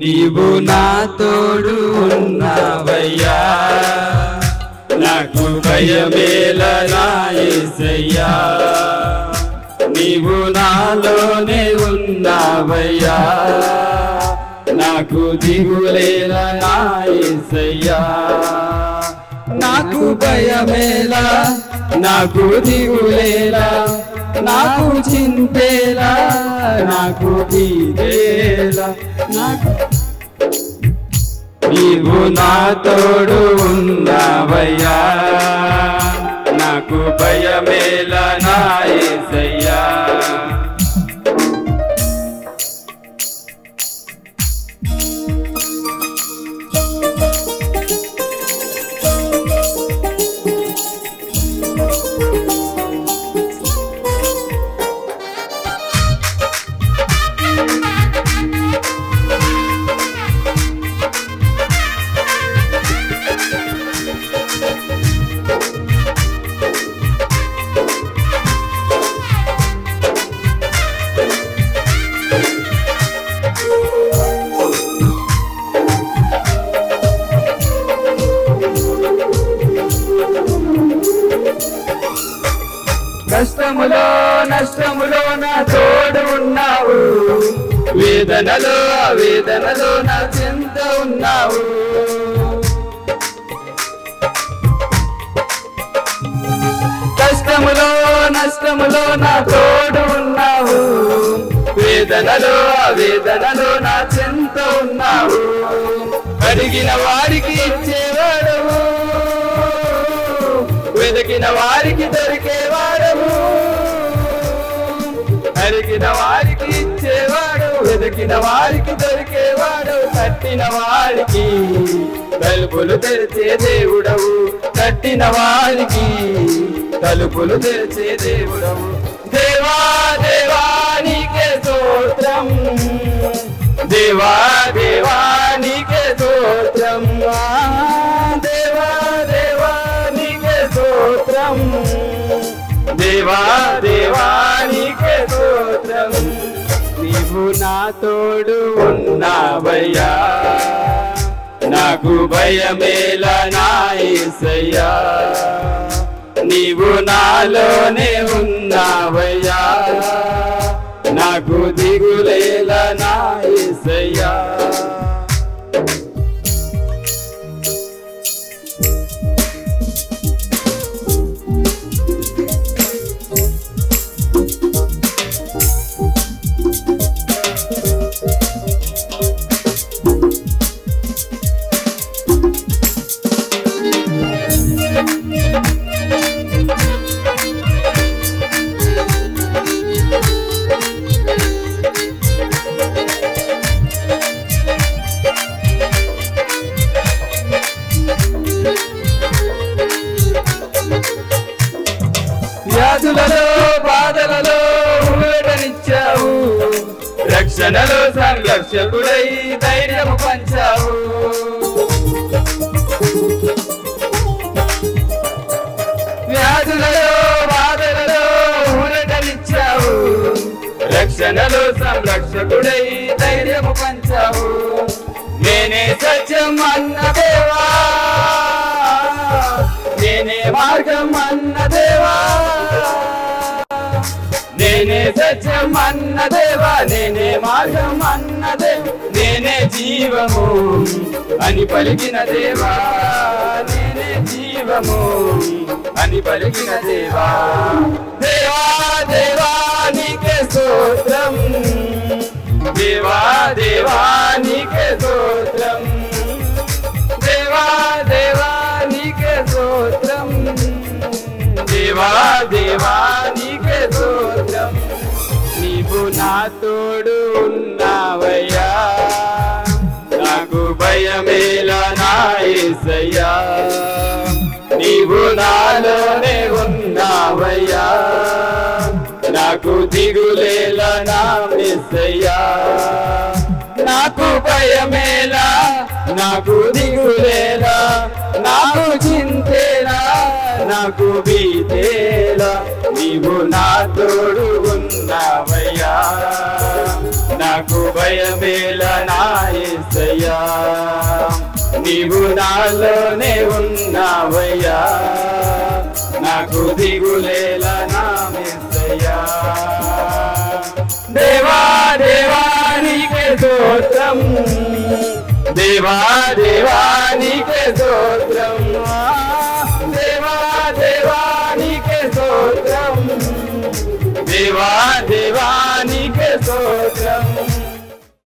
నీవు నా తోడు ఉన్నావయ్యా, నాకు భయమేలా నా యేసయ్యా. నీవు నాలోనే ఉన్నావయ్యా, నాకు దిగులేలా నా యేసయ్యా. నాకు భయమేలా, నాకు దిగులేలా, నాకు చింతేలా, నాకు భీతేలా. నీవు నా తోడు ఉన్నావయ్యా, నాకు భయమేలా నా యేసయ్యా. కష్టములో నష్టములో నా తోడు ఉన్నావు, వేదనలో ఆవేదనలో నా చెంత ఉన్నావు. కష్టములో నష్టములో నా తోడు ఉన్నావు, వేదనలో ఆవేదనలో నా చెంత ఉన్నావు. అడిగిన వారికి ఇచ్చేవాడవు, వెతికిన వారికి దొరికేవాడవు. అడిగిన వారికి ఇచ్చేవాడు, వెతికిన వారికి దొరికేవాడు. తట్టిన వారికి తలుపులు తెరిచే దేవుడవు, తట్టిన వారికి తలుపులు తెరిచే దేవుడవు. దేవా దేవా నీకే స్తోత్రం, దేవా దేవా నీకే స్తోత్రం. దేవా దేవా నీకే స్తోత్రం, దేవా దేవా నీకే స్తోత్రం. నీవు నా తోడు ఉన్నావయ్యా, నాకు భయమేలా నా యేసయ్యా. నీవు నాలోనే ఉన్నావయ్యా, నాకు దిగులేలా నా యేసయ్యా. వ్యాధులలో బాధలలో ఊరటనిచ్చావు, రక్షణలో సంరక్షకుడై ధైర్యము పంచావు. వ్యాధులలో బాధలలో ఊరటనిచ్చావు, రక్షణలో సంరక్షకుడై ధైర్యము పంచావు. నేనే సత్యం అన్న దేవా, నేనే మార్గం అన్న దేవా, నేనే సత్యం అన్న దేవా, నేనే మార్గం అన్న దేవా. నేనే జీవము అని పలికిన దేవా, నేనే జీవము అని పలికిన దేవా. దేవా దేవా నీకే స్తోత్రం, దేవా దేవా నీకే స్తోత్రం, దేవా దేవా నీకే స్తోత్రం, దేవా దేవా నీకే స్తోత్రం. నీవు నా తోడు ఉన్నావయ్యా, నాకు భయమేలా నా యేసయ్యా నీవు నాలోనే ఉన్నావయ్యా నాకు దిగులేలా నా యేసయ్యా నాకు భయమేలా నాకు దిగులేలా నాకు చింతేలా నాకు భీతేలా నీవు నా తోడు ఉన్నావయ్యా నాకు భయమేలా నా యేసయ్యా నీవు నాలోనే ఉన్నావయ్యా నాకు దిగులేలా నా యేసయ్యా దేవా దేవా నీకే స్తోత్రం దేవా దేవా నీకే స్తోత్రం దేవా దేవా నీకే స్తోత్రం దేవా దేవా నీకే స్తోత్రం